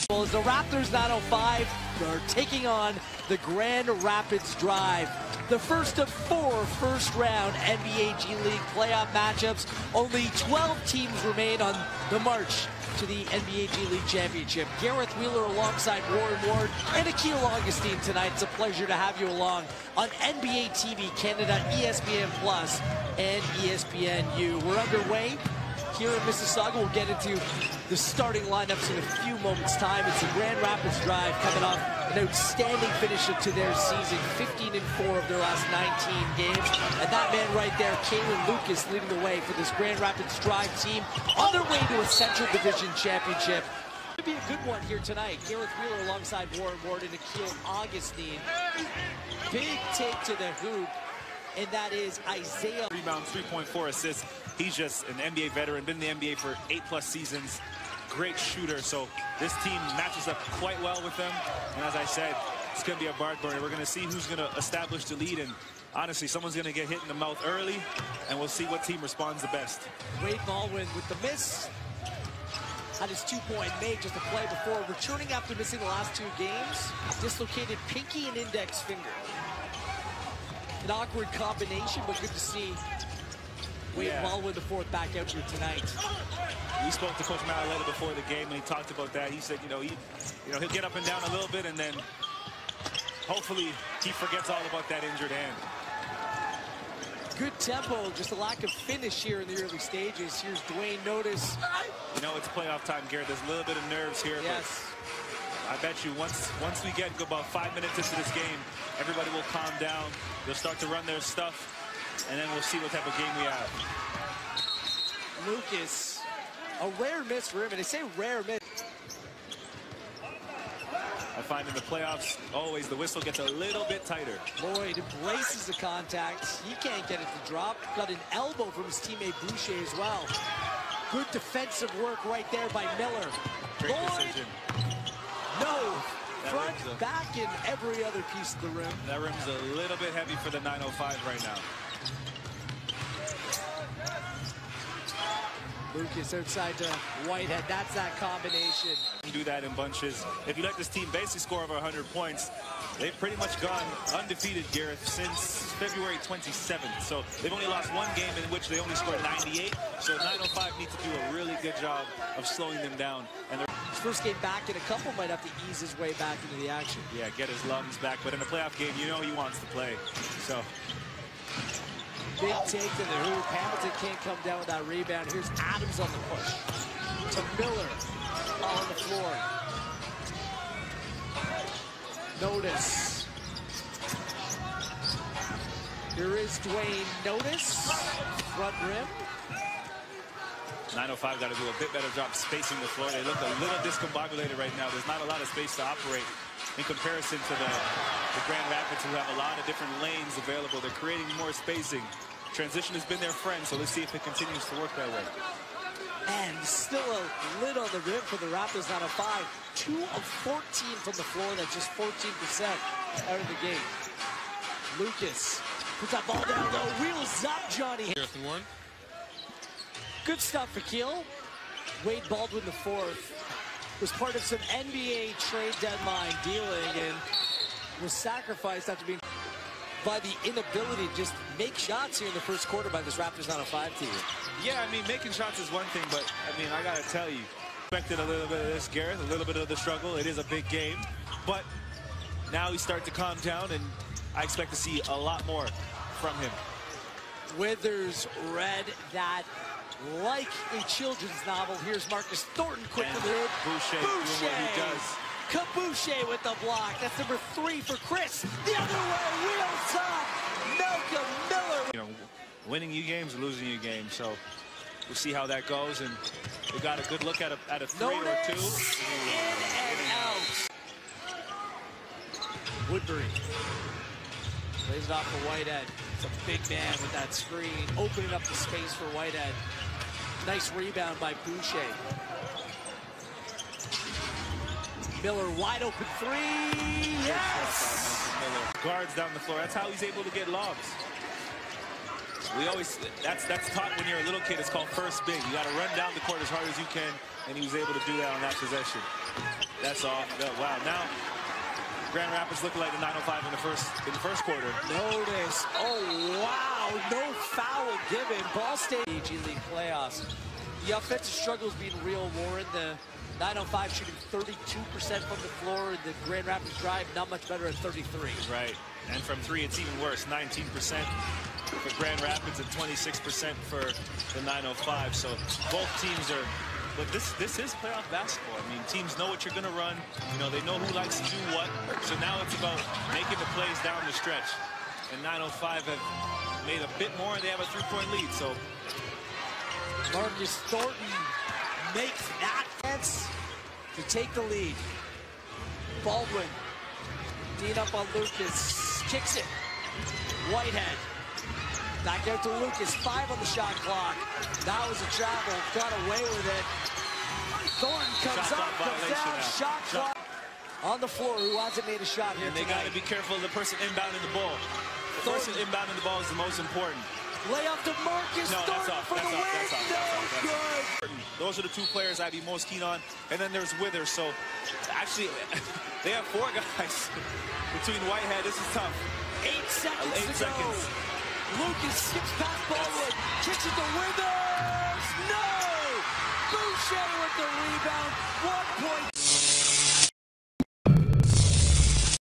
Well, as the Raptors 905 are taking on the Grand Rapids Drive. The first of 4 first-round NBA G League playoff matchups. Only 12 teams remain on the march to the NBA G League Championship. Gareth Wheeler alongside Warren Ward and Akil Augustine tonight. It's a pleasure to have you along on NBA TV Canada, ESPN Plus, and ESPNU. We're underway here in Mississauga. We'll get into the starting lineups in a few moments' time. It's the Grand Rapids Drive coming off an outstanding finish to their season, 15-4 of their last 19 games. And that man right there, Kalen Lucas, leading the way for this Grand Rapids Drive team on their way to a Central Division Championship. It'll be a good one here tonight. Gareth Wheeler alongside Warren Ward and Akil Augustine. Big take to the hoop, and that is Isaiah. Rebounds, 3.4 assists. He's just an NBA veteran, been in the NBA for 8+ seasons. Great shooter, so this team matches up quite well with them. And as I said, it's going to be a barn burner. We're going to see who's going to establish the lead, and honestly, someone's going to get hit in the mouth early, and we'll see what team responds the best. Wade Baldwin with the miss. Had his two-point make just a play before, returning after missing the last 2 games. Dislocated pinky and index finger. An awkward combination, but good to see Wade Baldwin, the 4th, back out here tonight. We spoke to Coach Malaleta before the game, and he talked about that. He said, he'll get up and down a little bit, and then hopefully he forgets all about that injured hand. Good tempo, just a lack of finish here in the early stages. Here's Duane Notice. It's playoff time, Garrett. There's a little bit of nerves here. Yes. But I bet you once we get about 5 minutes into this game, everybody will calm down. They'll start to run their stuff, and then we'll see what type of game we have. Lucas, a rare miss for him, and they say rare miss. I find in the playoffs, always the whistle gets a little bit tighter. Lloyd embraces the contact. He can't get it to drop. Got an elbow from his teammate Boucher as well. Good defensive work right there by Miller. Great Lloyd, decision. no. Front, back, and every other piece of the rim. That rim's a little bit heavy for the 905 right now. Lucas outside to Whitehead. That's that combination. You do that in bunches. If you let this team basically score over 100 points, they've pretty much gone undefeated, Gareth, since February 27th. So they've only lost 1 game in which they only scored 98. So 905 needs to do a really good job of slowing them down. And his first game back, and a couple might have to ease his way back into the action. Yeah, get his lungs back. But in a playoff game, he wants to play. So big take to the hoop. Hamilton can't come down with that rebound. Here's Adams on the push. To Miller on the floor. Notice. Here is Duane Notice. Front rim. 905 got to do a bit better job spacing the floor. They look a little discombobulated right now. There's not a lot of space to operate in comparison to the Grand Rapids, who have a lot of different lanes available. They're creating more spacing. Transition has been their friend, so let's see if it continues to work that way. And still a lid on the rim for the Raptors 905. 2 of 14 from the floor. That's just 14% out of the game. Lucas puts that ball down low. Wheels up, Johnny. Good stuff for Akil. Wade Baldwin, the 4th, was part of some NBA trade deadline dealing and was sacrificed after being by the inability to just make shots here in the first quarter by this Raptors 905 team. Yeah, I mean, making shots is one thing, but I mean, I got to tell you, expected a little bit of this, Gareth, a little bit of the struggle. It is a big game, but now we start to calm down, and I expect to see a lot more from him. Withers read that like a children's novel. Here's Marcus Thornton quick to the hoop. Boucher doing what he does. Kabouche with the block. That's number 3 for Chris. The other way, wheels up. Malcolm Miller. Winning you games, losing you games. So we'll see how that goes. And we got a good look at a 3 or 2. In and out. Woodbury lays it off for Whitehead. It's a big man with that screen, opening up the space for Whitehead. Nice rebound by Boucher. Miller, wide open 3. Yes! Guards down the floor. That's how he's able to get lobs. that's taught when you're a little kid. It's called first big. You got to run down the court as hard as you can, and he was able to do that on that possession. That's all. Wow. Now Grand Rapids looking like the 905 in the first quarter. Notice. Oh wow, no foul given. Ball State AG League playoffs. The offensive struggles being real, Warren. The 905 shooting 32% from the floor, and the Grand Rapids drive not much better at 33. Right. And from three, it's even worse. 19% for Grand Rapids and 26% for the 905. So both teams are. But this is playoff basketball. I mean, teams know what you're going to run. You know, they know who likes to do what. So now it's about making the plays down the stretch. And 905 have made a bit more, and they have a three-point lead. So Marcus Thornton makes that chance to take the lead. Baldwin, Dean up on Lucas, kicks it. Whitehead, back out to Lucas, 5 on the shot clock. That was a travel, got away with it. Thornton comes up, comes down, shot clock. On the floor, who hasn't made a shot here and they got to be careful of the person inbounding the ball. The person inbounding the ball is the most important. Layup to Marcus Thornton for the win. Good. Those are the two players I'd be most keen on. And then there's Withers. So actually, they have 4 guys between Whitehead. This is tough. 8 seconds to go. Lucas skips past Baldwin, kicks it to Withers. No! Boucher with the rebound. 1 point.